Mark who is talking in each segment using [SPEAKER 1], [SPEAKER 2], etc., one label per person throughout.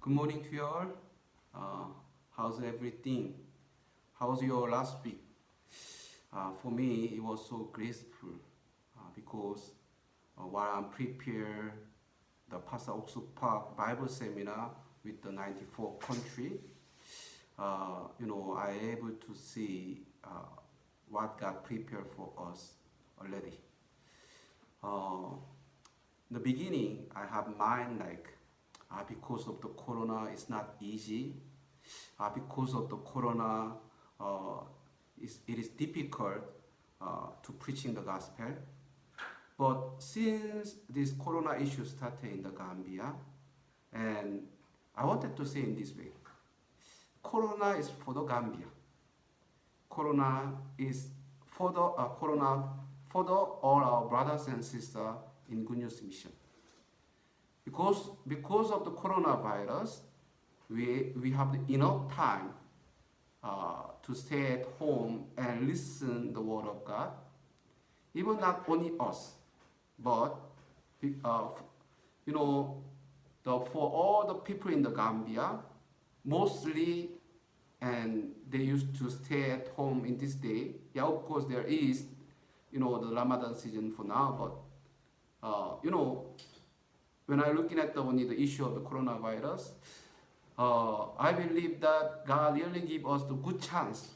[SPEAKER 1] Good morning to you all. Uh, how's everything? How's your last week? For me, it was so graceful because while I'm prepared the Pastor Oksu Park Bible Seminar with the 94 country, I able to see what God prepared for us already. In the beginning, I have mind like because of the corona, it's not easy. Because of the corona, it is difficult to preaching the gospel. But since this corona issue started in the Gambia, and I wanted to say in this way, corona is for the Gambia. Corona is for the all our brothers and sisters in Good News Mission. Because of the coronavirus, we have enough time to stay at home and listen the word of God. Even not only us, but for all the people in the Gambia, mostly, and they used to stay at home in this day. Yeah, of course there is, the Ramadan season for now, but when I looking at the issue of the coronavirus, I believe that God really give us the good chance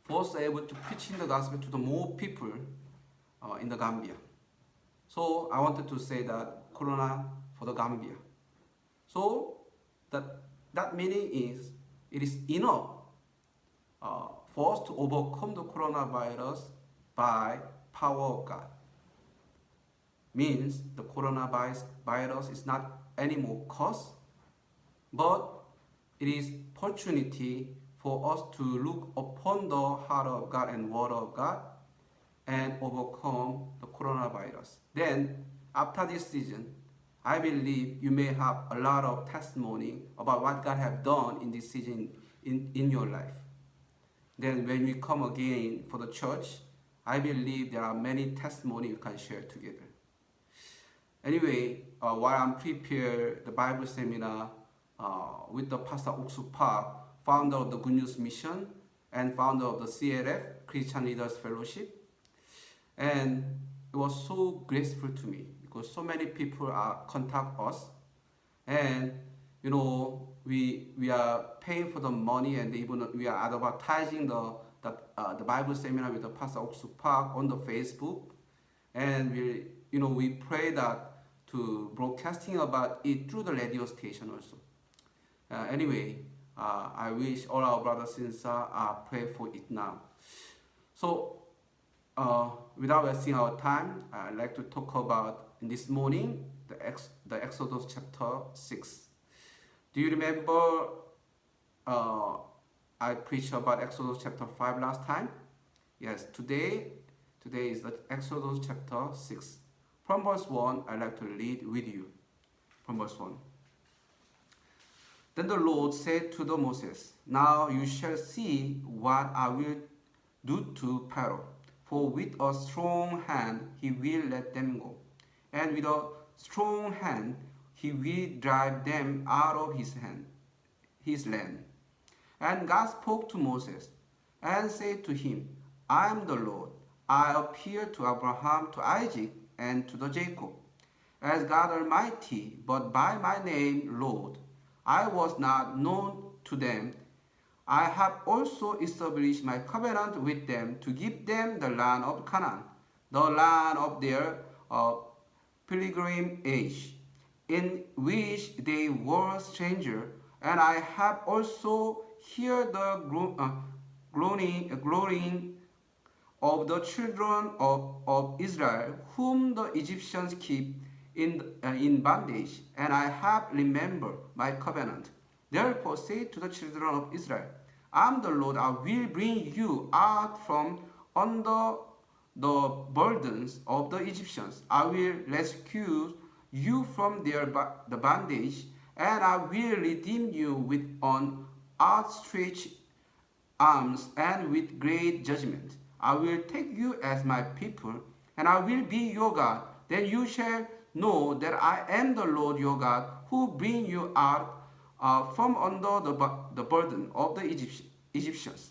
[SPEAKER 1] for us able to preach in the gospel to the more people in the Gambia. So I wanted to say that corona for the Gambia. So that meaning is it is enough for us to overcome the coronavirus by power of God. Means the coronavirus is not anymore cause, but it is opportunity for us to look upon the heart of God and word of God and overcome the coronavirus. Then after this season, I believe you may have a lot of testimony about what God have done in this season in your life. Then when we come again for the church, I believe there are many testimony we can share together. Anyway, while I'm preparing the Bible seminar with the Pastor Oksu Park, founder of the Good News Mission and founder of the CLF, Christian Leaders Fellowship, and it was so graceful to me because so many people contact us, and we are paying for the money, and even we are advertising the Bible seminar with the Pastor Oksu Park on the Facebook, and we pray that to broadcasting about it through the radio station also. Anyway, I wish all our brothers and sisters pray for it now. So, without wasting our time, I'd like to talk about in this morning the Exodus chapter 6. Do you remember I preached about Exodus chapter 5 last time? Yes, today is the Exodus chapter 6. From verse 1, I'd like to read with you. From verse 1. Then the Lord said to Moses, "Now you shall see what I will do to Pharaoh, for with a strong hand he will let them go, and with a strong hand he will drive them out of his land." And God spoke to Moses and said to him, "I am the Lord. I appeared to Abraham, to Isaac, and to the Jacob as God Almighty, but by my name, Lord, I was not known to them. I have also established my covenant with them to give them the land of Canaan, the land of their pilgrimage, in which they were strangers, and I have also heard the groaning of the children of Israel, whom the Egyptians keep in bondage, and I have remembered my covenant. Therefore say to the children of Israel, I am the Lord, I will bring you out from under the burdens of the Egyptians. I will rescue you from the bondage, and I will redeem you with an outstretched arms and with great judgment. I will take you as my people, and I will be your God. Then you shall know that I am the Lord your God, who bring you out from under the burden of the Egyptians.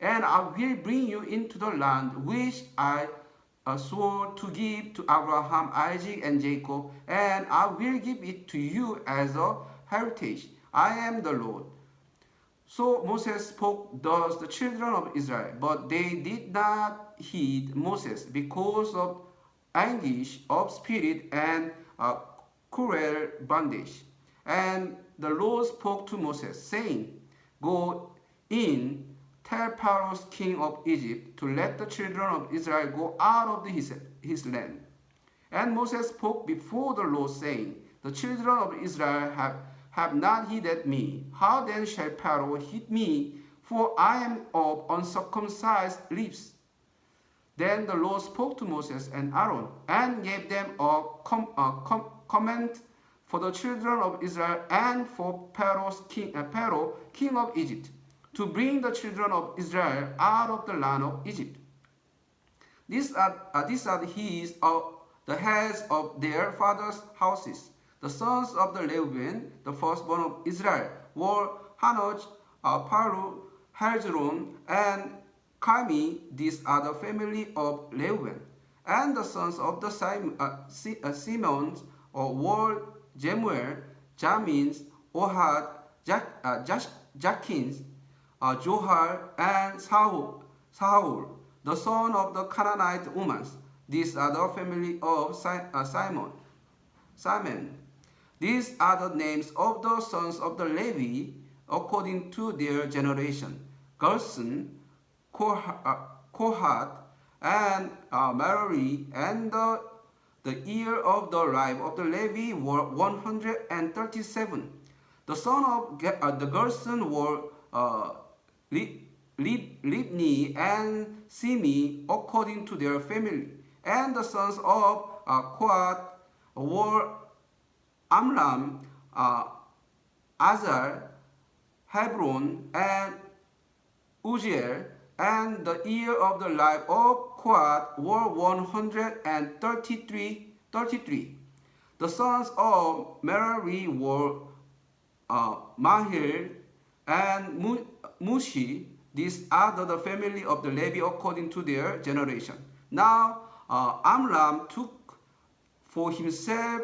[SPEAKER 1] And I will bring you into the land which I swore to give to Abraham, Isaac, and Jacob, and I will give it to you as a heritage. I am the Lord. So Moses spoke thus the children of Israel, but they did not heed Moses because of anguish of spirit and cruel bondage. And the Lord spoke to Moses, saying, Go in, tell Pharaoh king of Egypt to let the children of Israel go out of his land. And Moses spoke before the Lord, saying, The children of Israel have not heeded me. How then shall Pharaoh heed me? For I am of uncircumcised lips. Then the Lord spoke to Moses and Aaron and gave them a command for the children of Israel and for Pharaoh, king of Egypt, to bring the children of Israel out of the land of Egypt. These are the heads of their fathers' houses. The sons of the Levites, the firstborn of Israel, were Hanoch, Palu, Hezron, and Carmi. These are the family of Levites. And the sons of the Simeons were Jemuel, Jamin, Ohad, Jakin, Johar, and Saul, the son of the Canaanite woman. These are the family of Simon. These are the names of the sons of the Levi according to their generation: Gerson, Kohath, and Merari. And the year of the life of the Levi were 137. The son of the Gerson were Libni and Simi according to their family. And the sons of Kohath were Amram, Azar, Hebron, and Uziel. And the year of the life of Kohath were 133. The sons of Merari were Mahir and Mushi. These are the family of the Levi according to their generation. Now Amram took for himself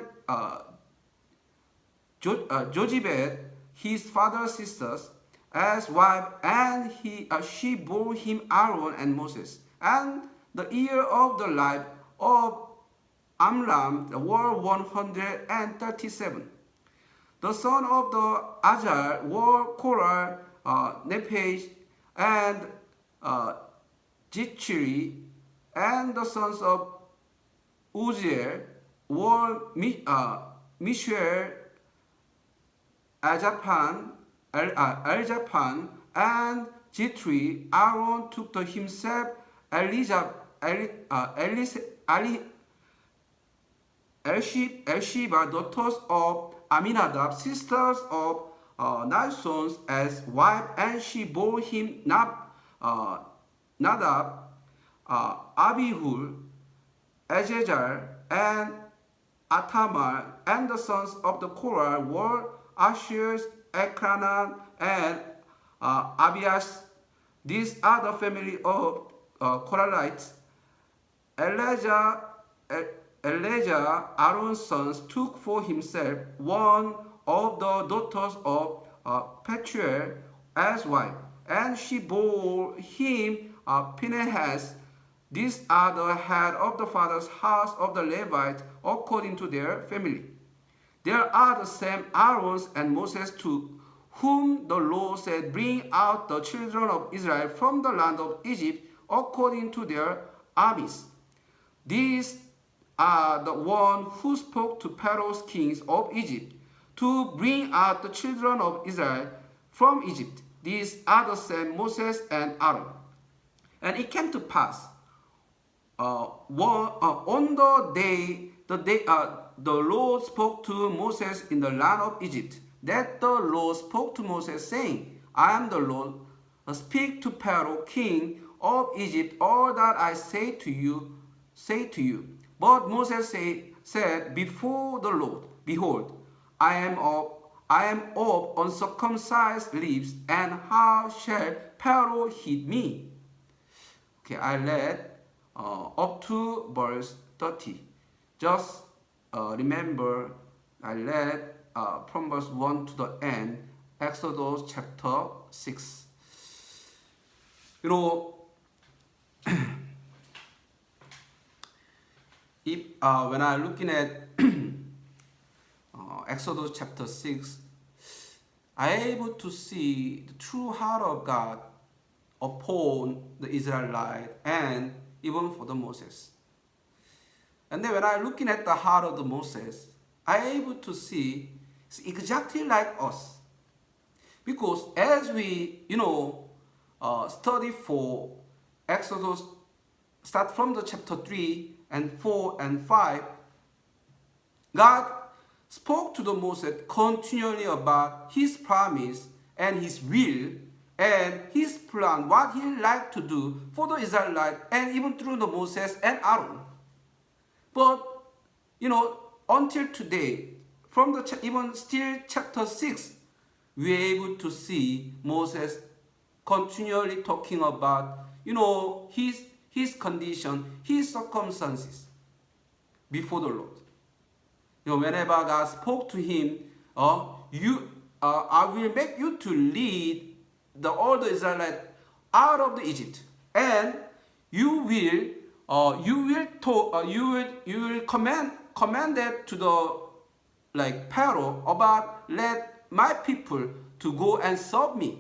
[SPEAKER 1] Jochebed, his father's sisters, as wife, and she bore him Aaron and Moses. And the year of the life of Amram were 137. The son of the Azar were Korah, Nephish, and Jichri. And the sons of Uziel were Mishael, Eljapan, and Jithri. Aaron took to himself Elsheba, daughters of Aminadab, sisters of Nahshon, as wife, and she bore him Nadab, Abihud, Eleazar, and Athamar. And the sons of the Korah were Asher, Elkanah, and Abias. These are the family of Korahites. Eleazar, Aaron's sons, took for himself one of the daughters of Pethuel as wife, and she bore him Phinehas. These are the head of the father's house of the Levites according to their family. There are the same Aarons and Moses to whom the Lord said, Bring out the children of Israel from the land of Egypt according to their armies. These are the one who spoke to Pharaoh's kings of Egypt to bring out the children of Israel from Egypt. These are the same Moses and Aaron. And it came to pass on the day the Lord spoke to Moses in the land of Egypt, that the Lord spoke to Moses, saying, I am the Lord. Speak to Pharaoh, king of Egypt, all that I say to you. But Moses said before the Lord, Behold, I I am of uncircumcised lips, and how shall Pharaoh heed me? Okay, I read up to verse 30. Just remember, I read from verse 1 to the end, Exodus chapter 6. You know, if when I'm looking at Exodus chapter 6, I'm able to see the true heart of God upon the Israelite and even for the Moses. And then when I'm looking at the heart of the Moses, I'm able to see it's exactly like us. Because as we, study for Exodus, start from the chapter 3 and 4 and 5, God spoke to the Moses continually about his promise and his will and his plan, what he liked to do for the Israelites and even through the Moses and Aaron. But, until today, from the even still chapter 6, we are able to see Moses continually talking about, his condition, his circumstances before the Lord. Whenever God spoke to him, I will make you to lead all the Israelites out of the Egypt, and you will command that to the Pharaoh about let my people to go and serve me.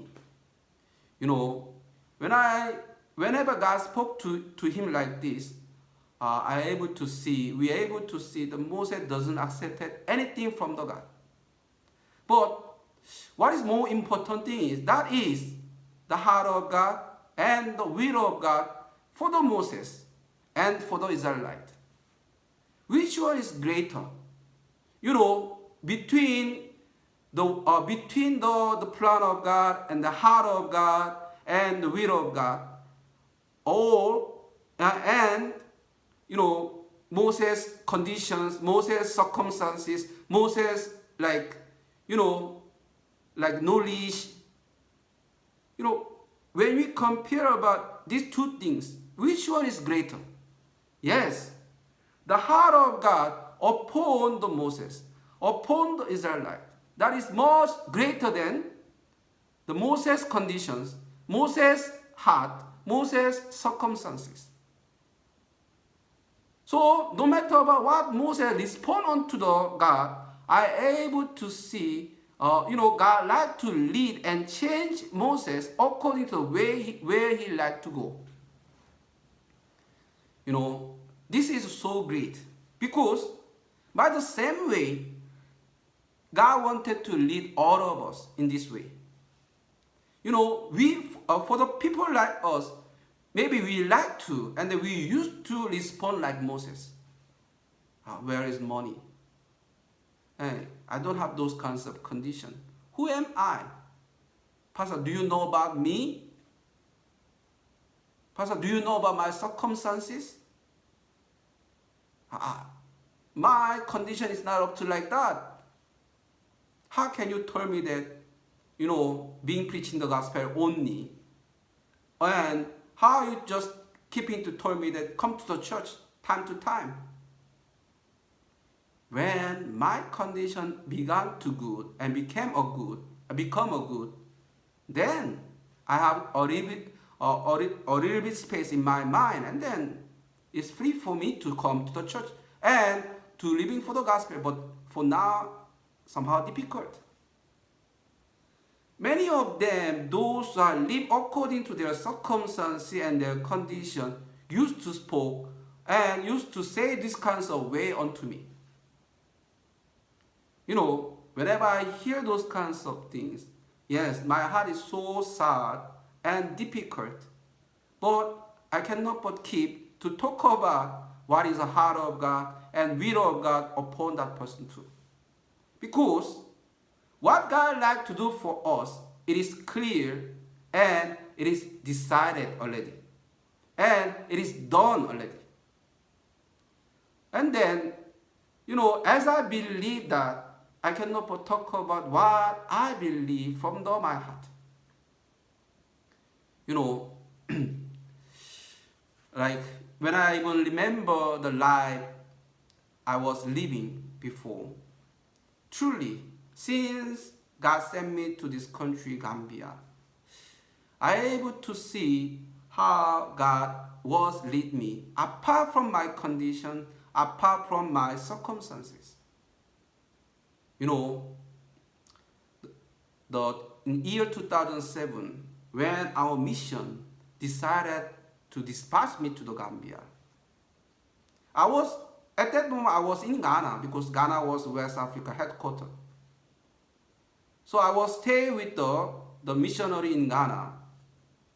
[SPEAKER 1] Whenever God spoke to him like this, we are able to see that Moses doesn't accept anything from the God. But what is more important thing is that is the heart of God and the will of God for the Moses and for the Israelite. Which one is greater? Between the plan of God and the heart of God and the will of God, Moses' conditions, Moses' circumstances, Moses knowledge. When we compare about these two things, which one is greater? Yes, the heart of God upon the Moses, upon the Israelite, that is much greater than the Moses' conditions, Moses' heart, Moses' circumstances. So no matter about what Moses respond unto the God, I able to see, God like to lead and change Moses according to the way where he like to go. This is so great because by the same way, God wanted to lead all of us in this way. We for the people like us, maybe we like to, and we used to respond like Moses. Where is money? Hey, I don't have those kinds of conditions. Who am I? Pastor, do you know about me? Pastor, do you know about my circumstances? My condition is not up to like that. How can you tell me that, being preaching the gospel only? And how you just keeping to tell me that come to the church time to time? When my condition began to good and become a good, then I have a little bit space in my mind, and then it's free for me to come to the church and to living for the gospel. But for now, somehow difficult. Many of them, those who live according to their circumstances and their condition, used to speak and used to say this kinds of way unto me. Whenever I hear those kinds of things, yes, my heart is so sad and difficult. But I cannot but keep to talk about what is the heart of God and will of God upon that person too. Because what God likes to do for us, it is clear and it is decided already. And it is done already. And then, as I believe that I cannot but talk about what I believe from my heart. You know, like when I even remember the life I was living before, truly, since God sent me to this country, Gambia, I am able to see how God was lead me apart from my condition, apart from my circumstances. You know, the in year 2007, when our mission decided to dispatch me to the Gambia, I was at that moment I was in Ghana because Ghana was West Africa headquarters. So I was staying with the missionary in Ghana.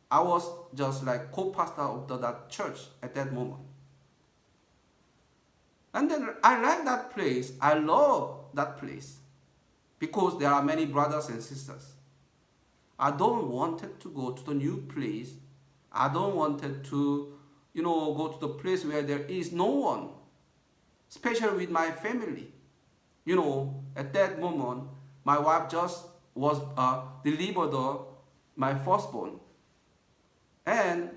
[SPEAKER 1] I was just like co-pastor of that church at that moment. And then I like that place. I love that place because there are many brothers and sisters. I don't wanted to go to the new place. I don't wanted to, go to the place where there is no one, especially with my family. At that moment, my wife just was delivered my firstborn. And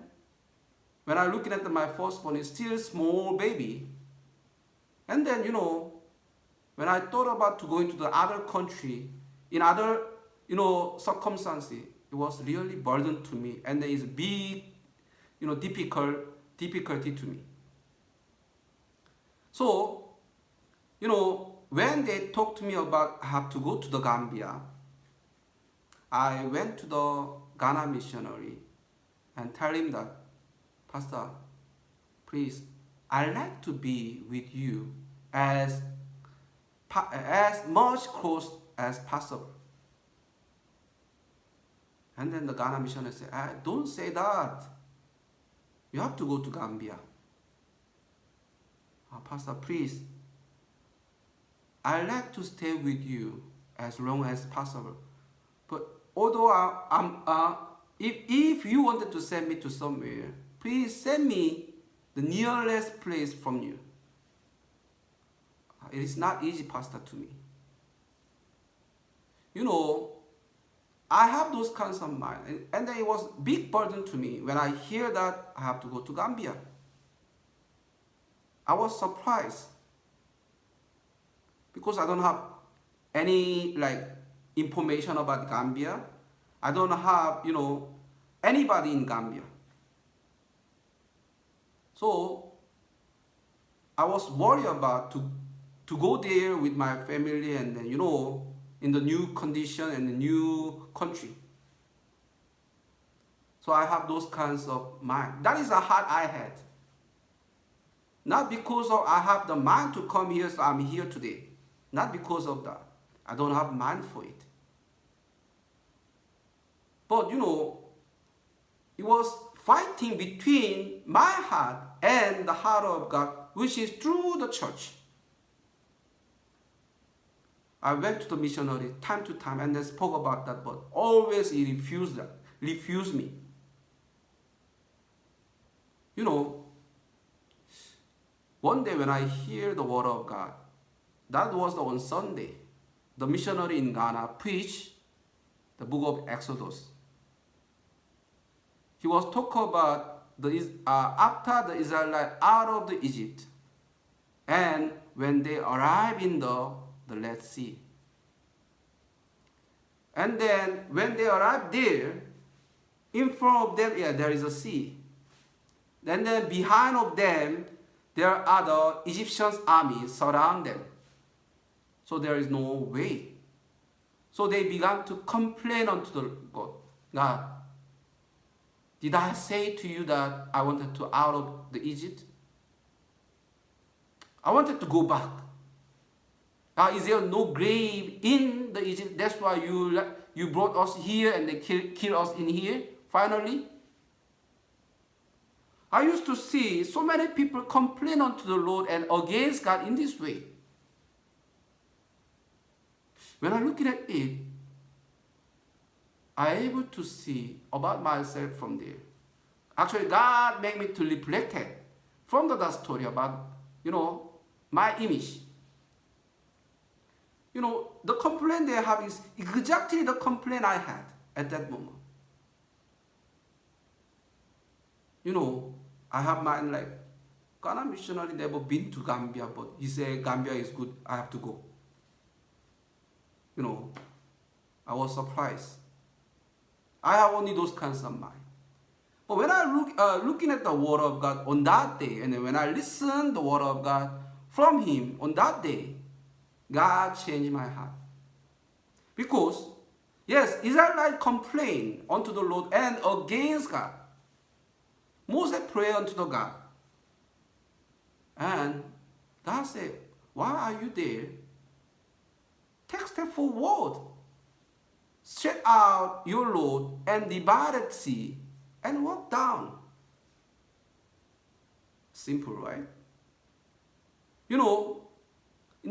[SPEAKER 1] when I looking at my firstborn, it's still a small baby. And then, when I thought about to go into the other country, in other, circumstances, it was really burden to me. And there is big, difficulty to me. So, when they talked to me about I have to go to the Gambia, I went to the Ghana missionary and tell him that, Pastor, please, I like to be with you as much close as possible. And then the Ghana missionary said, don't say that. You have to go to Gambia. Pastor, please, I like to stay with you as long as possible. But although if you wanted to send me to somewhere, please send me the nearest place from you. It is not easy, Pastor, to me. I have those kinds of mind. And then it was a big burden to me when I hear that I have to go to Gambia. I was surprised because I don't have any information about Gambia. I don't have, anybody in Gambia. So I was worried about to go there with my family and then, in the new condition and the new country. So I have those kinds of mind. That is the heart I had. Not because of I have the mind to come here, so I'm here today. Not because of that. I don't have mind for it. But it was fighting between my heart and the heart of God, which is through the church. I went to the missionary time to time and they spoke about that, but always he refused me. One day when I hear the word of God, that was on Sunday, the missionary in Ghana preached the book of Exodus. He was talking about after the Israelites out of the Egypt, and when they arrived in the Red Sea. And then when they arrived there, in front of them, there is a sea. And then behind of them, there are the Egyptian armies surround them. So there is no way. So they began to complain unto the God. Did I say to you that I wanted to out of the Egypt? I wanted to go back. Is there no grave in the Egypt? That's why you brought us here and they kill us in here, finally? I used to see so many people complain unto the Lord and against God in this way. When I look at it, I'm able to see about myself from there. Actually, God made me to reflect from that story about, my image. The complaint they have is exactly the complaint I had at that moment. I have mine like, Ghana missionary never been to Gambia, but he said Gambia is good, I have to go. I was surprised. I have only those kinds of mind. But when I looking at the word of God on that day, and then when I listen the word of God from him on that day, God changed my heart. Because, yes, Israelites complained unto the Lord and against God. Moses prayed unto the God. And God said, why are you there? Take step forward. Stretch out your rod and divide the sea and walk down. Simple, right? In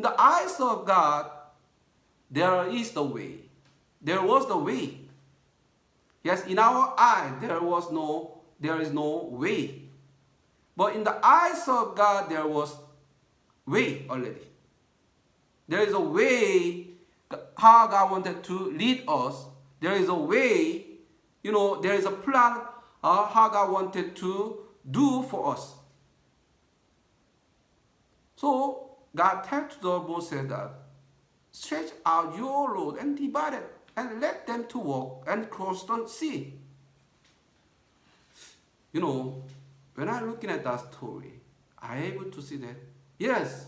[SPEAKER 1] the eyes of God, there is the way. There was the way. Yes, in our eyes, there is no way. But in the eyes of God, there was way already. There is a way how God wanted to lead us. There is a way, there is a plan how God wanted to do for us. So God told Moses that, stretch out your rod and divide it, and let them to walk and cross the sea. When I'm looking at that story, I'm able to see that, yes,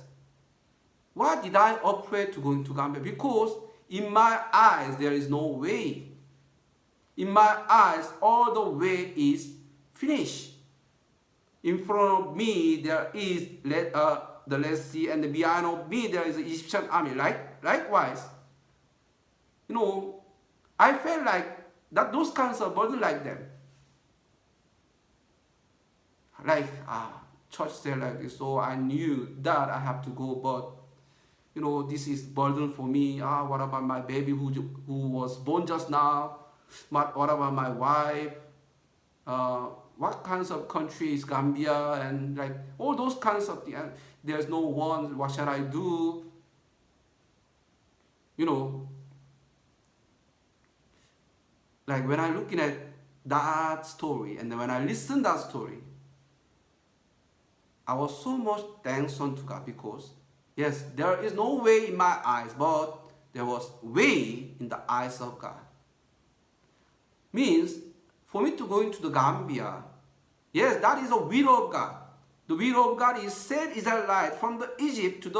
[SPEAKER 1] why did I afraid to go into Gambia? Because in my eyes, there is no way. In my eyes, all the way is finished. In front of me, there is the Red Sea, and behind of me, there is the Egyptian army. Likewise, I felt like that those kinds of burden like them. Church said like this, so I knew that I have to go, but this is burden for me. What about my baby who was born just now? What about my wife? What kinds of country is Gambia? And like all those kinds of things. There's no one. What shall I do? Like when I'm looking at that story, and then when I listen that story, I was so much thankful to God, because yes, there is no way in my eyes, but there was way in the eyes of God. Means, for me to go into the Gambia, yes, that is the will of God. The will of God is save Israelites from the Egypt to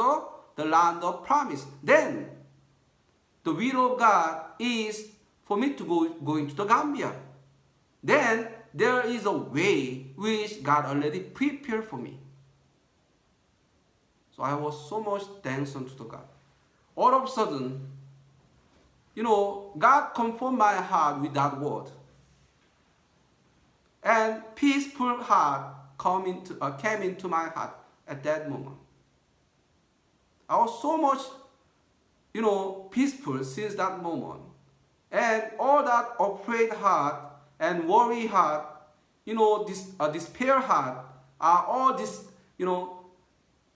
[SPEAKER 1] the land of promise. Then, the will of God is for me to go into the Gambia. Then, there is a way which God already prepared for me. So I was so much thankful to God. All of a sudden, God confirmed my heart with that word. And peaceful heart came into my heart at that moment. I was so much, peaceful since that moment. And all that afraid heart and worry heart, despair heart, are all this,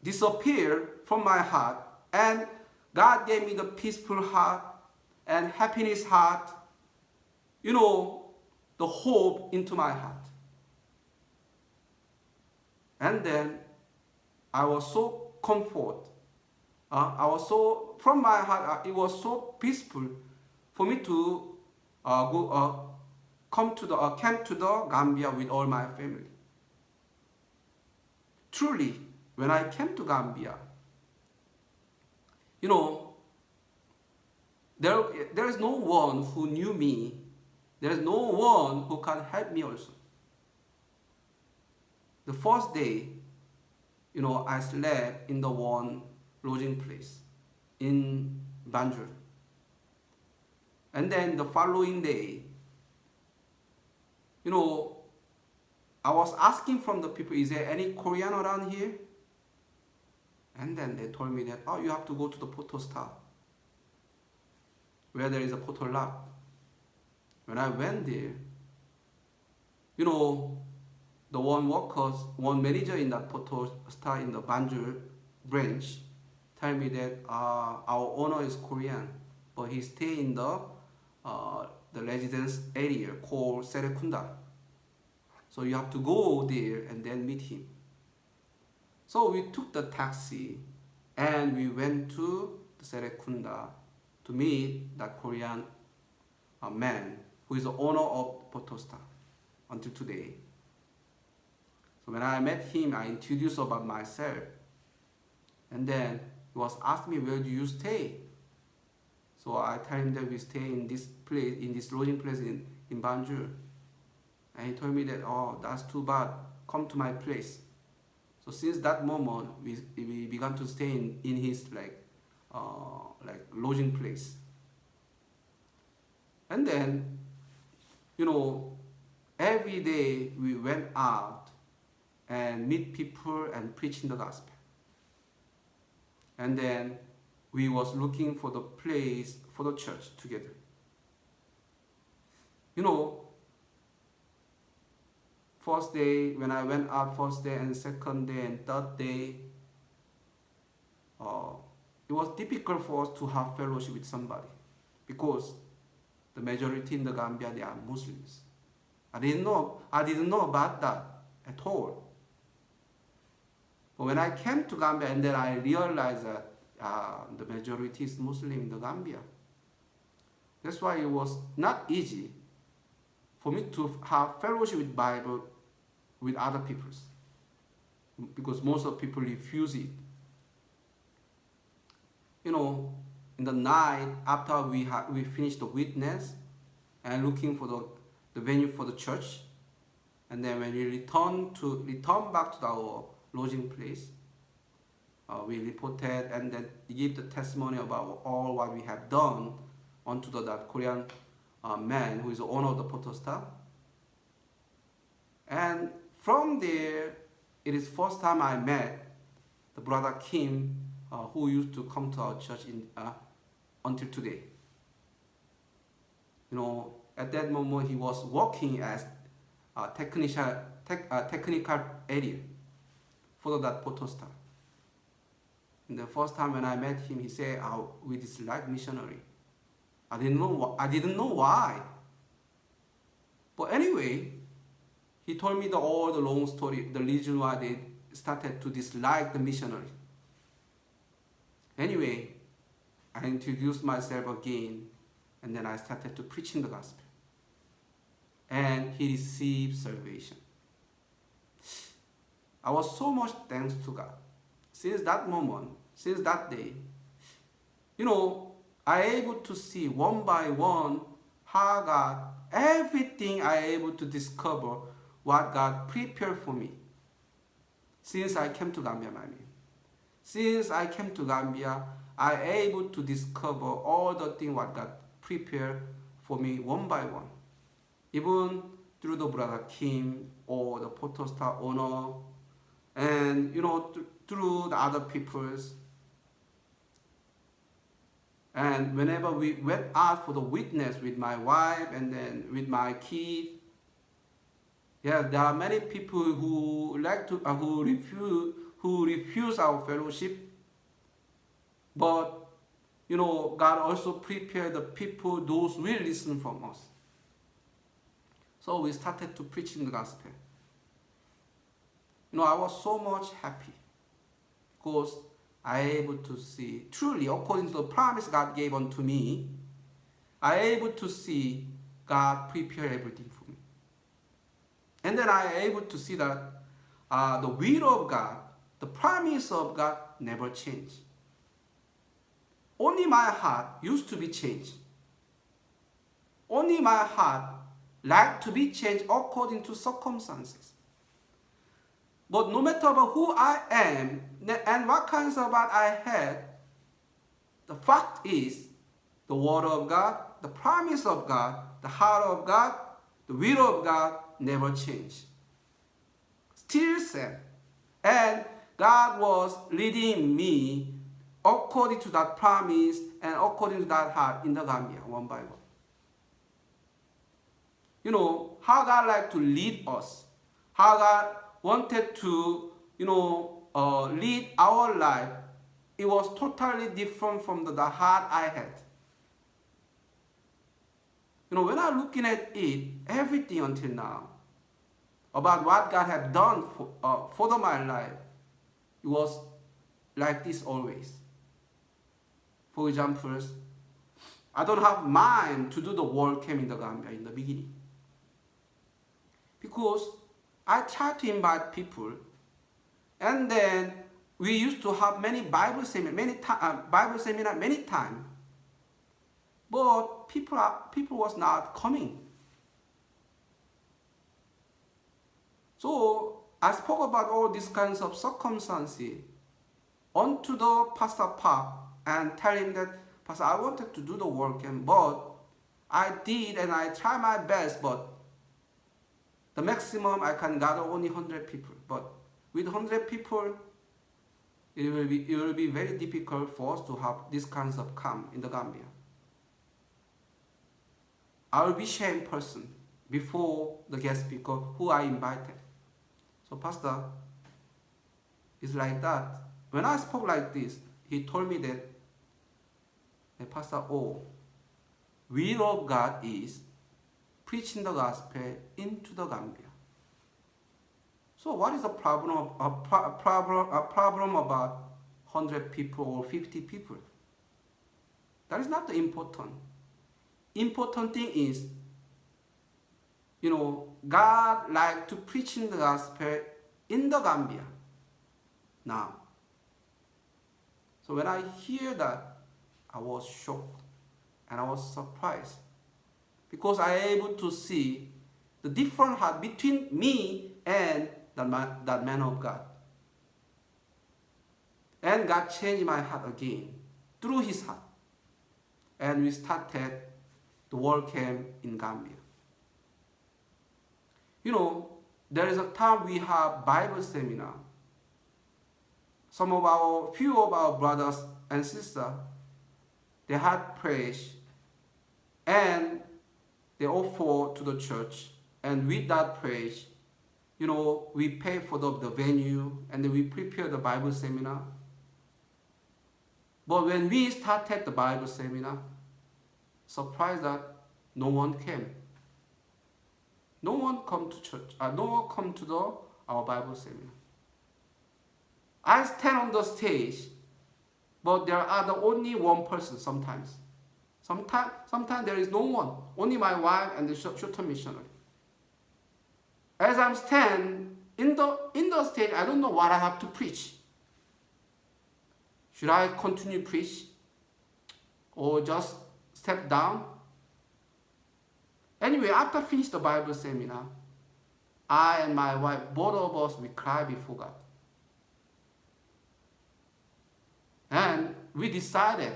[SPEAKER 1] disappear from my heart. And God gave me the peaceful heart and happiness heart, the hope into my heart. And then I was so comfort. From my heart, it was so peaceful for me to camp to the Gambia with all my family. Truly, when I came to Gambia, there is no one who knew me. There is no one who can help me also. The first day, I slept in the one lodging place in Banjul. And then the following day, I was asking from the people, is there any Korean around here? And then they told me that, you have to go to the Photo Star, where there is a photo lab. When I went there, the one manager in that Photo Star in the Banjul branch, tell me that our owner is Korean, but he stay in the residence area called Serekunda. So you have to go there and then meet him. So we took the taxi and we went to the Serekunda to meet that Korean man who is the owner of Potosta until today. So when I met him, I introduced about myself. And then he was asking me, where do you stay? So I tell him that we stay in this place, in this lodging place in Banjul. And he told me that, oh, that's too bad. Come to my place. So since that moment, we began to stay in his like lodging place. And then, every day we went out and meet people and preaching the gospel. And then we was looking for the place for the church together. First day, when I went out first day and second day and third day, it was difficult for us to have fellowship with somebody because the majority in the Gambia, they are Muslims. I didn't know about that at all. But when I came to Gambia and then I realized that the majority is Muslim in the Gambia. That's why it was not easy for me to have fellowship with Bible with other peoples, because most of people refuse it. In the night after we finished the witness and looking for the venue for the church, and then when we return back to our lodging place, we reported and then give the testimony about all what we have done onto that Korean man who is the owner of the Potosta. And from there, it is first time I met the brother Kim, who used to come to our church until today. At that moment he was working as a technical area for that Potosta. And the first time when I met him, he said, we dislike missionary. I didn't know why. But anyway, he told me all the long story, the reason why they started to dislike the missionary. Anyway, I introduced myself again, and then I started to preaching the gospel. And he received salvation. I was so much thanks to God. Since that moment, since that day, I able to see one by one how God, everything I able to discover what God prepared for me. Since I came to Gambia, Since I came to Gambia, I able to discover all the things what God prepared for me one by one. Even through the brother Kim or the Potosta owner, and through the other peoples. And whenever we went out for the witness with my wife and then with my kid, there are many people who refuse our fellowship. But God also prepared the people, those who will listen from us. So we started to preach in the gospel. I was so much happy because I able to see, truly according to the promise God gave unto me, I able to see God prepare everything for me. And then I able to see that the will of God, the promise of God never change. Only my heart used to be changed. Only my heart like to be changed according to circumstances. But no matter about who I am and what kinds of heart I had, the fact is the word of God, the promise of God, the heart of God, the will of God never change. Still same. And God was leading me according to that promise and according to that heart in the Gambia, one by one. How God like to lead us, how God wanted to, lead our life it was totally different from the heart I had. When I'm looking at it, everything until now, about what God had done for my life, it was like this always. For example, I don't have mind to do the work camp in the Gambia in the beginning. Because I tried to invite people, and then we used to have many Bible seminar many times. But people was not coming. So I spoke about all these kinds of circumstances onto the Pastor Park and tell him that, Pastor, I wanted to do the work, but I did and I tried my best, but the maximum I can gather only 100 people. But with 100 people, it will be very difficult for us to have these kinds of camp in the Gambia. I will be shame person before the guest speaker who I invited. So Pastor, it's like that. When I spoke like this, he told me that, Pastor, will of God is preaching the gospel into the Gambia. So what is the problem about 100 people or 50 people? That is not the important. Important thing is, God like to preach in the gospel in the Gambia now. So when I hear that, I was shocked and I was surprised, because I am able to see the different heart between me and that man of God. And God changed my heart again through his heart. And we started the work camp in Gambia. There is a time we have Bible seminar. Few of our brothers and sisters, they had praise and they offer to the church. And with that praise, we pay for the venue and then we prepare the Bible seminar. But when we started the Bible seminar, surprised that no one came. No one come to church. No one come to our Bible seminar. I stand on the stage, but there are the only one person sometimes. Sometimes there is no one. Only my wife and the short-term missionary. As I'm standing in the stage, I don't know what I have to preach. Should I continue preach or just step down? Anyway, after finish the Bible seminar, I and my wife, both of us, we cry before God. And we decided,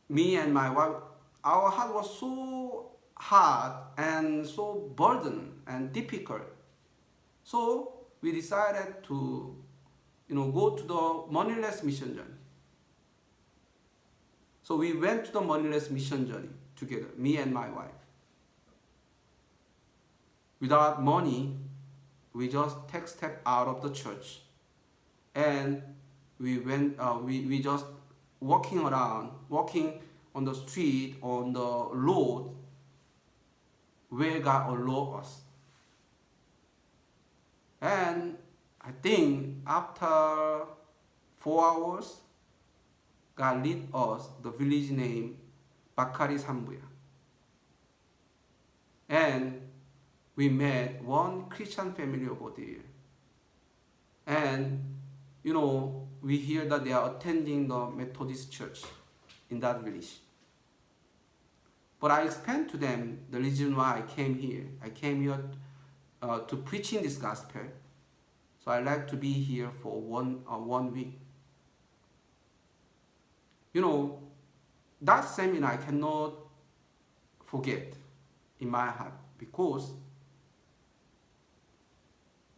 [SPEAKER 1] me and my wife, our heart was so hard and so burdened and difficult. So we decided to, go to the moneyless mission journey. So we went to the moneyless mission journey together, me and my wife. Without money, we just take step out of the church, and we went. We just walking on the street, on the road, where God allowed us. And I think after 4 hours, God lead us the village name Bakari Sambuya. And we met one Christian family over there. And, we hear that they are attending the Methodist church in that village. But I explained to them the reason why I came here. I came here to preaching this gospel. So I like to be here for one week. That seminar I cannot forget in my heart, because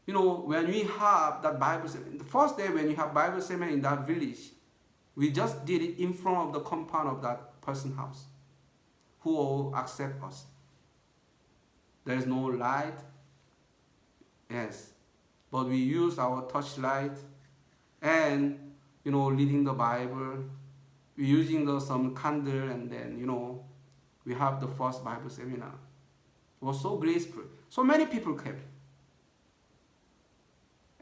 [SPEAKER 1] when we have that Bible seminar, the first day when you have Bible seminar in that village, we just did it in front of the compound of that person's house, who all accept us. There is no light, yes, but we use our torchlight, and reading the Bible. We're using some candle, and then, we have the first Bible seminar. It was so graceful. So many people came.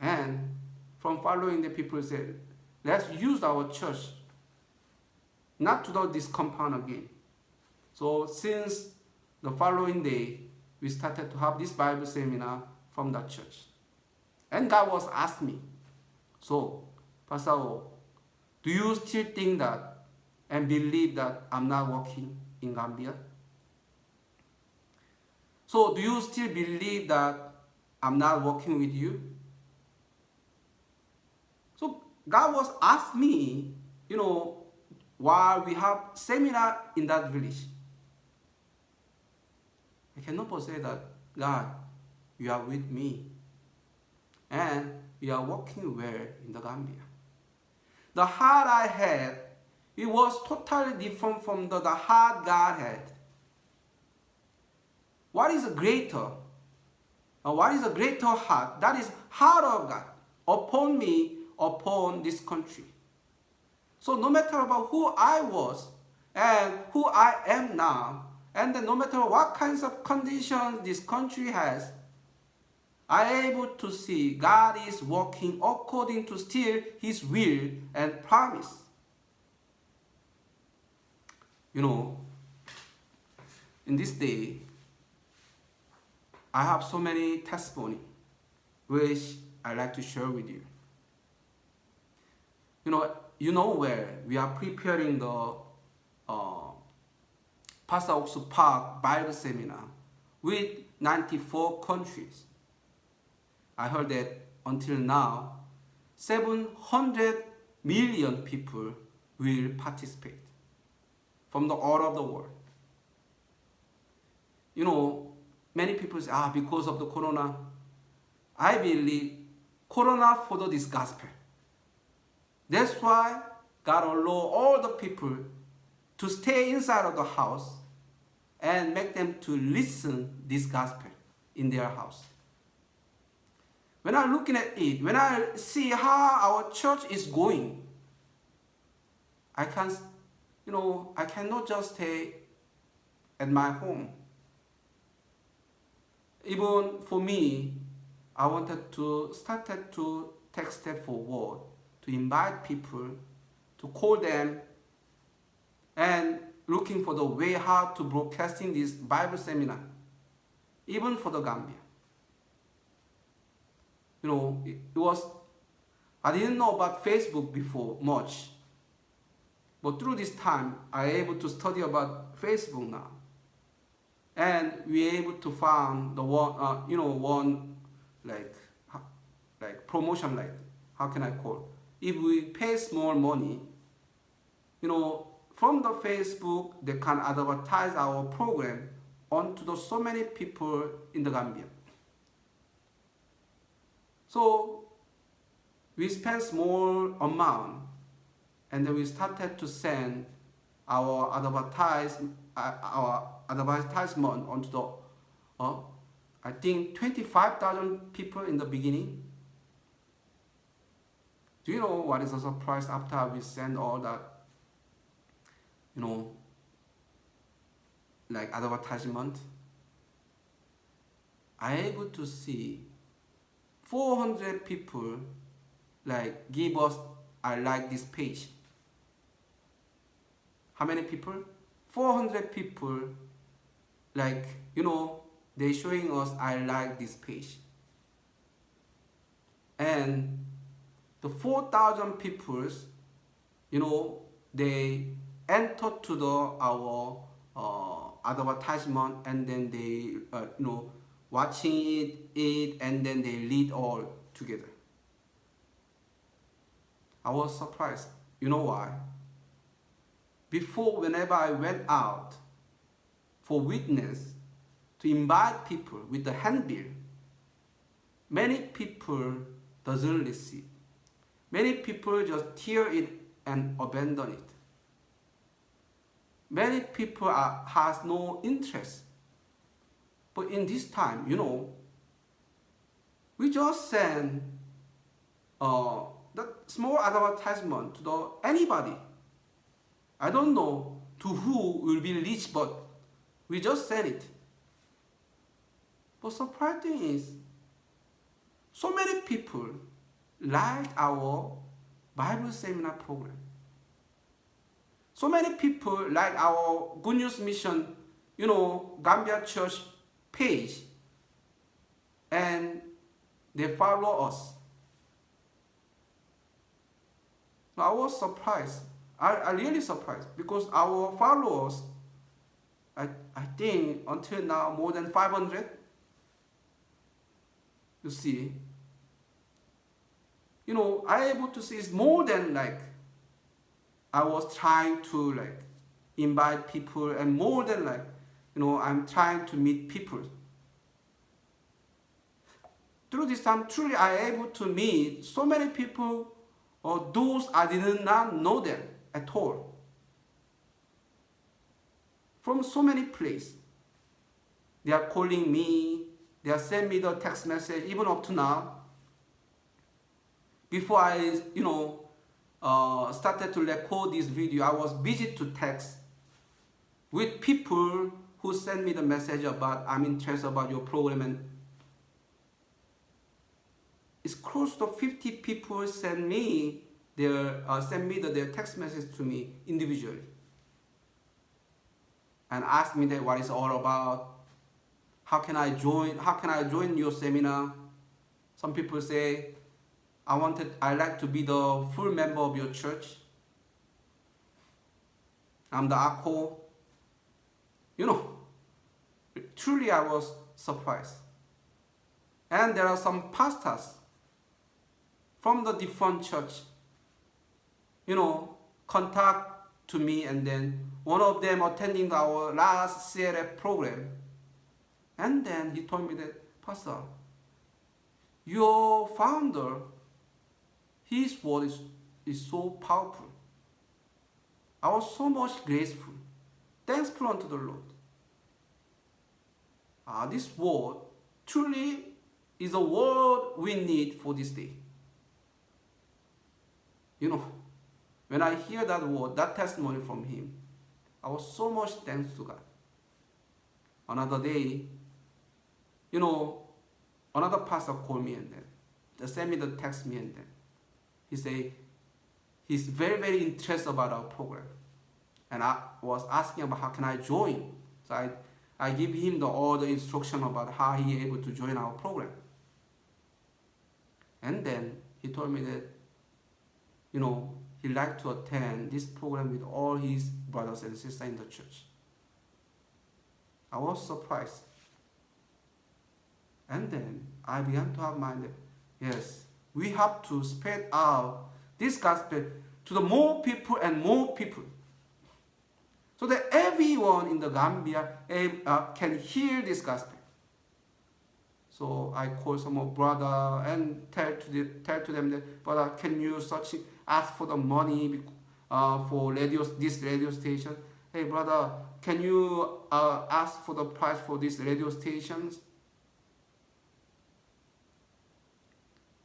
[SPEAKER 1] And from following, the people said, let's use our church not to do this compound again. So since the following day, we started to have this Bible seminar from that church. And God was asking me, so, Pastor O, do you still think that and believe that I'm not working in Gambia? So do you still believe that I'm not working with you? So God was asking me, while we have seminar in that village. I cannot but say that, God, you are with me. And you are working well in the Gambia. The heart I had, it was totally different from the heart God had. What is a greater? What is a greater heart? That is heart of God upon me, upon this country. So no matter about who I was and who I am now, and then no matter what kinds of conditions this country has, I am able to see God is working according to still His will and promise. In this day, I have so many testimony which I like to share with you. Where we are preparing the Pastor Oksu Park Bible Seminar with 94 countries. I heard that until now, 700 million people will participate from all of the world. Many people say, because of the corona. I believe corona followed this gospel. That's why God allowed all the people to stay inside of the house and make them to listen this gospel in their house. When I'm looking at it, when I see how our church is going, I cannot just stay at my home. Even for me, I wanted to start to take step forward, to invite people, to call them, and looking for the way how to broadcasting this Bible seminar, even for the Gambia. I didn't know about Facebook before much, but through this time, I able to study about Facebook now. And we able to find the one like promotion, like, how can I call? If we pay small money, from the Facebook, they can advertise our program onto so many people in the Gambia. So we spent small amount, and then we started to send our advertisement onto the, I think 25,000 people in the beginning. Do you know what is the surprise after we send all that, like advertisement? I able to see 400 people like give us I like this page. How many people? 400 people like, they showing us I like this page. And the 4,000 people, they enter to our advertisement, and then they, watching it, and then they lead all together. I was surprised. You know why? Before, whenever I went out for witness to invite people with the handbill, many people doesn't receive. Many people just tear it and abandon it. Many people has no interest. But in this time, we just send the small advertisement to anybody. I don't know to who will be reached, but we just send it. But surprising is, so many people like our Bible seminar program. So many people like our Good News Mission, Gambia Church page, and they follow us. I was surprised. I really surprised because our followers, I think until now more than 500. You see, I able to see it's more than like I was trying to invite people, and more than I'm trying to meet people. Through this time, truly I able to meet so many people, or those I did not know them at all. From so many places. They are calling me, they are sending me the text message, even up to now. Before I, started to record this video, I was busy to text with people who sent me the message about, I'm interested about your program, and it's close to 50 people send me their text message to me individually and ask me that what it's all about. How can I join your seminar? Some people say, I like to be the full member of your church. I'm the ACO. Truly I was surprised. And there are some pastors from the different church, contact to me, and then one of them attending our last CLF program. And then he told me that, Pastor, your founder, his word is so powerful. I was so much grateful, thankful unto the Lord. This word truly is a word we need for this day. When I hear that word, that testimony from him, I was so much thanks to God. Another day, another pastor called me, and then they sent me the text me, and then he said he's very, very interested about our program. And I was asking about how can I join. So I give him all the instruction about how he able to join our program. And then he told me that, he liked to attend this program with all his brothers and sisters in the church. I was surprised. And then I began to have mind that, yes, we have to spread out this gospel to the more people and more people, so that everyone in the Gambia can hear this gospel. So I called some of brother and tell to them that, brother, can you ask for the money for this radio station? Hey brother, can you ask for the price for these radio stations?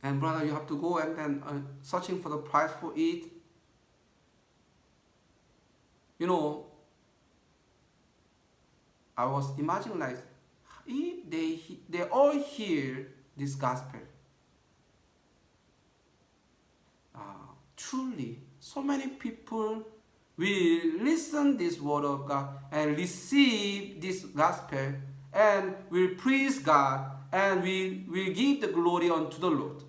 [SPEAKER 1] And brother, you have to go and then searching for the price for it. I was imagining if they all hear this gospel, truly so many people will listen this word of God and receive this gospel and will praise God and will give the glory unto the Lord.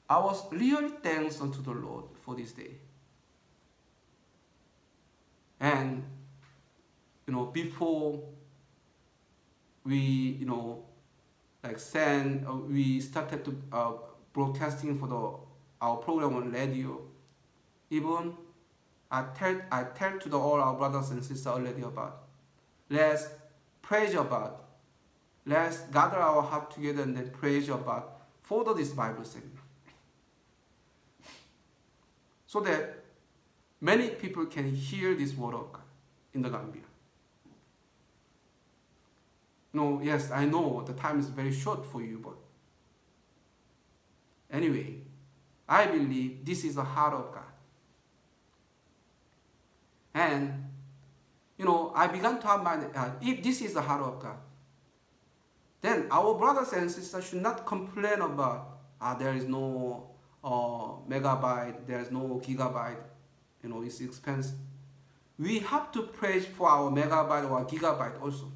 [SPEAKER 1] I was really thankful unto the Lord for this day. And before we we started to broadcasting for our program on radio. Even I tell to all our brothers and sisters already about, let's praise about, let's gather our heart together and then praise about for this Bible seminar, so that many people can hear this word of God in the Gambia. Yes, I know the time is very short for you, but Anyway, I believe this is the heart of God. And, I began to have my, if this is the heart of God, then our brothers and sisters should not complain about, there is no megabyte, there is no gigabyte, it's expensive. We have to pray for our megabyte or gigabyte also.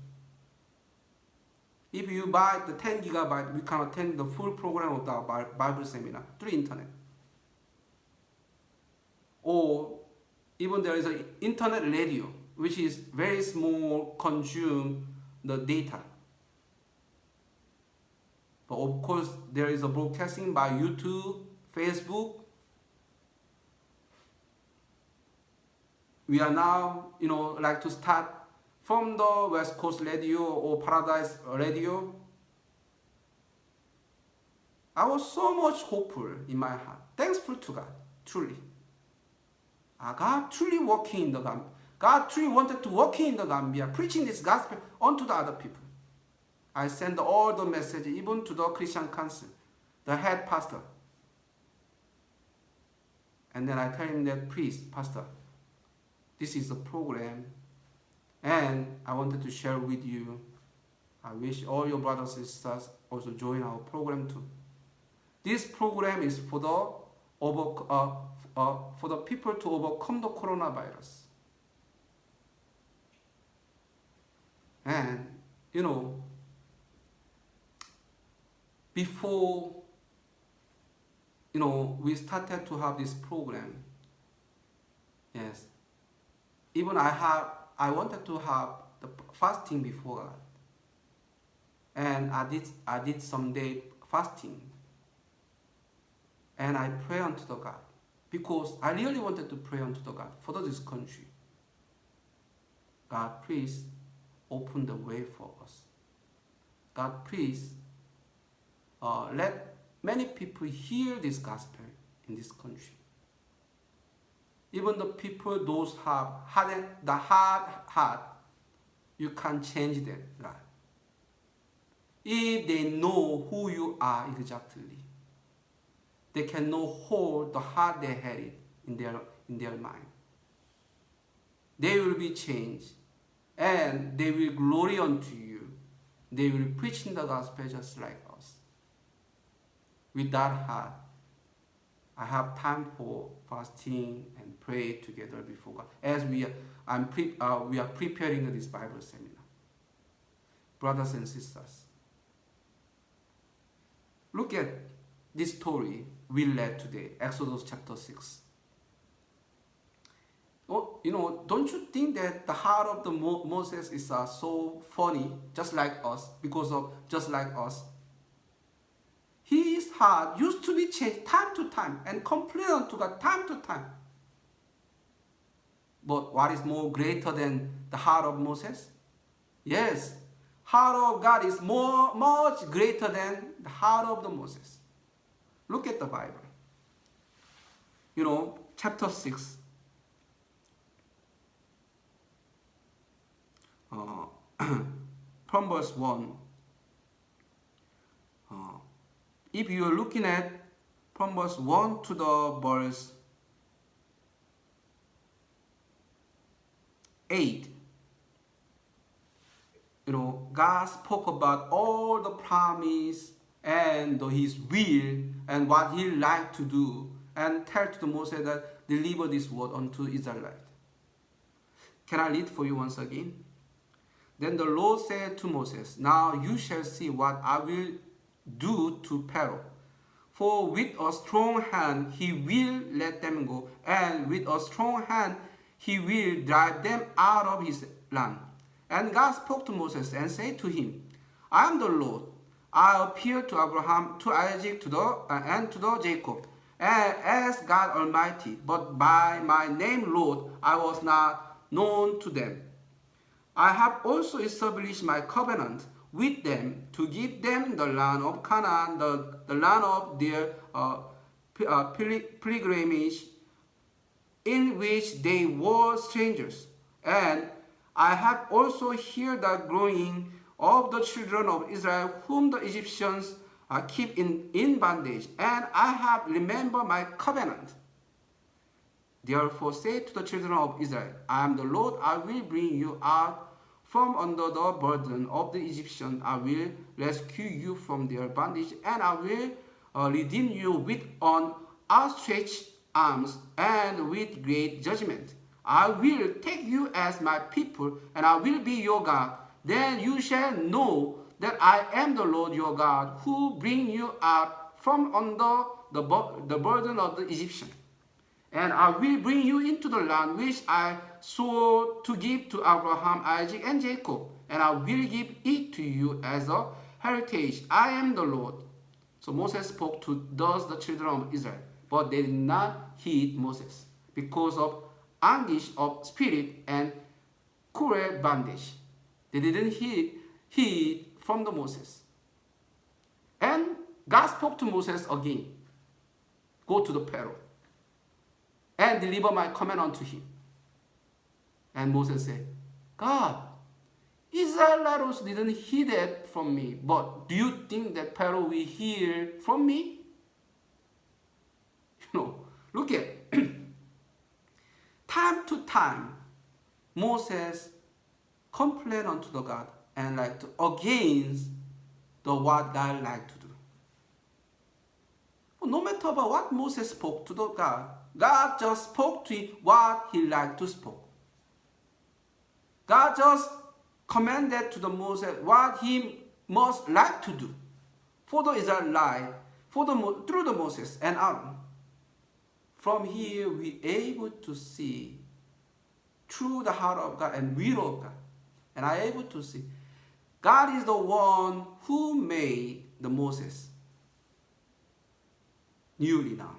[SPEAKER 1] If you buy the 10 gigabyte, we can attend the full program of the Bible seminar through internet. Or even there is an internet radio, which is very small, consume the data. But of course, there is a broadcasting by YouTube, Facebook. We are now, like to start from the West Coast Radio or Paradise Radio. I was so much hopeful in my heart, thankful to God, truly. God truly working in the Gambia. God truly wanted to work in the Gambia, preaching this gospel unto the other people. I sent all the message, even to the Christian Council, the head pastor. And then I tell him that, please, pastor, this is the program, and I wanted to share with you. I wish all your brothers and sisters also join our program too. This program is for the people to overcome the coronavirus. And before we started to have this program, yes, even I wanted to have the fasting before God, and I did some day fasting, and I pray unto the God, because I really wanted to pray unto the God for this country. God, please open the way for us. God, please let many people hear this gospel in this country. Even the people, those have the hard heart, you can change them, God. If they know who you are exactly, they can know hold the heart they had it in their mind. They will be changed, and they will glory unto you. They will preach in the gospel just like us. With that heart, I have time for fasting and pray together before God as we are preparing this Bible seminar. Brothers and sisters, look at this story we read today, Exodus chapter 6. Don't you think that the heart of the Moses is so funny, just like us, just like us? His heart used to be changed time to time and complain to God time to time. But what is more greater than the heart of Moses? Yes, heart of God is much greater than the heart of the Moses. Look at the Bible. Chapter 6. From verse 1. If you are looking at from verse 1 to the verse 8, God spoke about all the promise and His will and what He liked to do, and tell to Moses that deliver this word unto Israelite. Can I read for you once again? Then the Lord said to Moses, now you shall see what I will do to Pharaoh. For with a strong hand he will let them go, and with a strong hand he will drive them out of his land. And God spoke to Moses and said to him, I am the Lord. I appeared to Abraham, to Isaac, and to Jacob, as God Almighty, but by my name, Lord, I was not known to them. I have also established my covenant with them to give them the land of Canaan, the land of their pilgrimage, in which they were strangers. And I have also heard the groaning of the children of Israel, whom the Egyptians I keep in bondage, and I have remembered my covenant. Therefore say to the children of Israel, I am the Lord, I will bring you out from under the burden of the Egyptians. I will rescue you from their bondage, and I will redeem you with an outstretched arms and with great judgment. I will take you as my people, and I will be your God. Then you shall know that I am the Lord your God, who bring you out from under the burden of the Egyptians. And I will bring you into the land which I swore to give to Abraham, Isaac, and Jacob, and I will give it to you as a heritage. I am the Lord. So Moses spoke to thus the children of Israel, but they did not heed Moses because of anguish of spirit and cruel bondage. They didn't heed from the Moses. And God spoke to Moses again. Go to the Pharaoh and deliver my command unto him. And Moses said, God, Israelites didn't hear that from me, but do you think that Pharaoh will hear from me? Look at time to time, Moses complained unto the God and against the what God liked to do. No matter about what Moses spoke to the God, God just spoke to him what he liked to speak. God just commanded to the Moses what he must like to do for the Israelite, through the Moses and Aaron. From here, we are able to see through the heart of God and will of God, and are able to see God is the one who made the Moses newly now.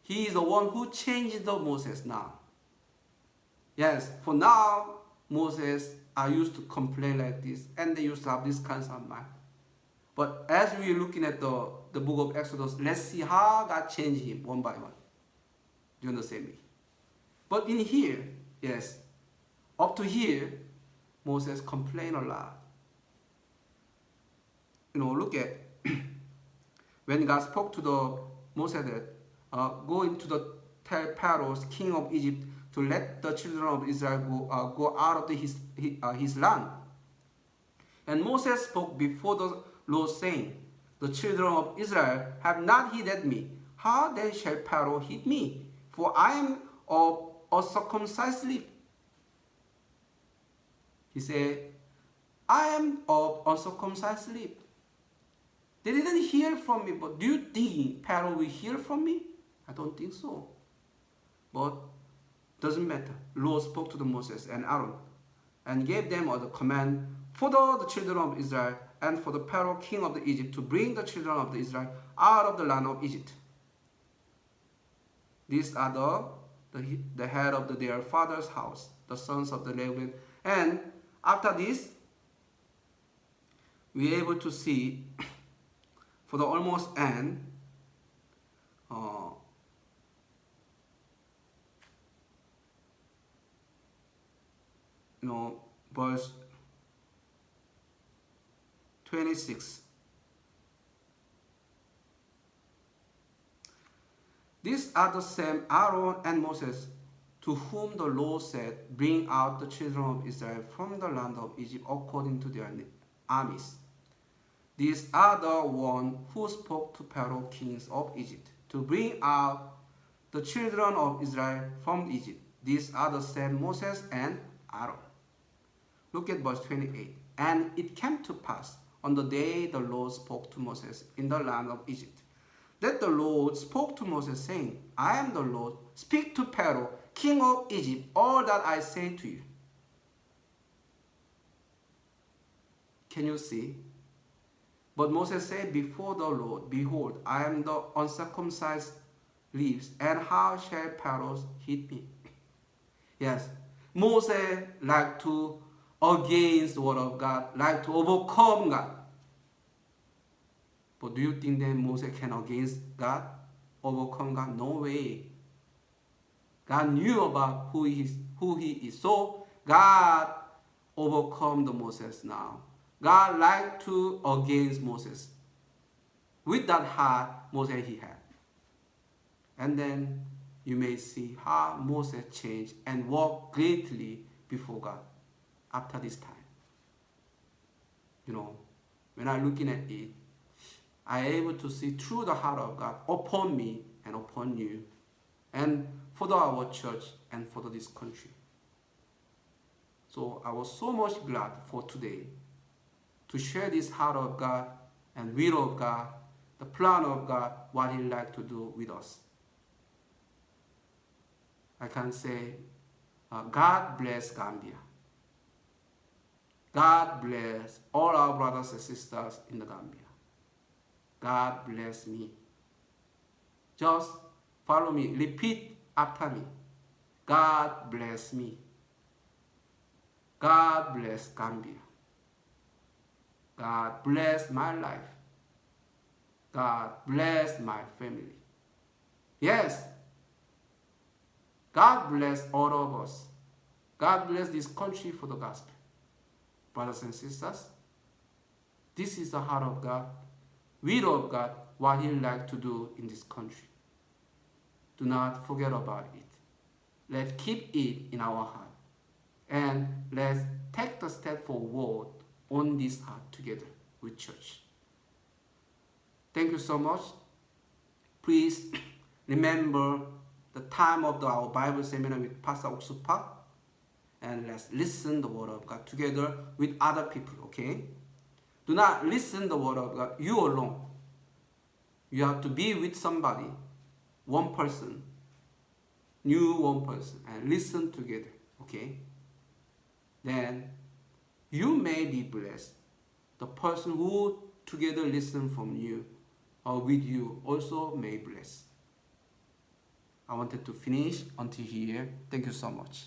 [SPEAKER 1] He is the one who changed the Moses now. Yes, for now, Moses are used to complain like this, and they used to have this kinds of mind. But as we are looking at the book of Exodus, let's see how God changed him one by one. Do you understand me? But in here, yes, up to here, Moses complained a lot. Look at when God spoke to the Moses that go into the tell Pharaoh, king of Egypt, to let the children of Israel go out of his land. And Moses spoke before the Lord, saying, the children of Israel have not heeded me. How then shall Pharaoh heed me? For I am of uncircumcised lips. He said, I am of uncircumcised lips. They didn't hear from me, but do you think Pharaoh will hear from me? I don't think so. But doesn't matter. Lord spoke to the Moses and Aaron and gave them the command for the children of Israel and for the Pharaoh king of the Egypt to bring the children of the Israel out of the land of Egypt. These are the head of their father's house, the sons of the Levites. And after this, we are able to see for the almost end, verse 26. These are the same Aaron and Moses to whom the Lord said, bring out the children of Israel from the land of Egypt according to their armies. These are the one who spoke to Pharaoh kings of Egypt to bring out the children of Israel from Egypt. These are the same Moses and Aaron. Look at verse 28. And it came to pass on the day the Lord spoke to Moses in the land of Egypt, that the Lord spoke to Moses, saying, I am the Lord. Speak to Pharaoh, king of Egypt, all that I say to you. Can you see? But Moses said before the Lord, behold, I am the uncircumcised lips, and how shall Pharaoh heed me? Yes, Moses liked to against the word of God, like to overcome God. But do you think that Moses can against God, overcome God? No way. God knew about who he is. So God overcome the Moses now. God liked to against Moses. with that heart Moses he had. And then you may see how Moses changed and walked greatly before God after this time. You know, when I'm looking at it, I am able to see through the heart of God upon me and upon you, and for our church and for this country. So I was so much glad for today to share this heart of God and will of God, the plan of God, what He like to do with us. I can say, God bless Gambia. God bless all our brothers and sisters in the Gambia. God bless me. Just follow me. Repeat after me. God bless me. God bless Gambia. God bless my life. God bless my family. Yes. God bless all of us. God bless this country for the gospel. Brothers and sisters, this is the heart of God, will of God, what He like to do in this country. Do not forget about it. Let's keep it in our heart. And let's take the step forward on this heart together with church. Thank you so much. Please remember the time of our Bible seminar with Pastor Oksupa. And let's listen the word of God together with other people, okay? Do not listen the word of God you alone. You have to be with somebody, one person, and listen together, okay? Then you may be blessed. The person who together listen from you or with you also may bless. I wanted to finish until here. Thank you so much.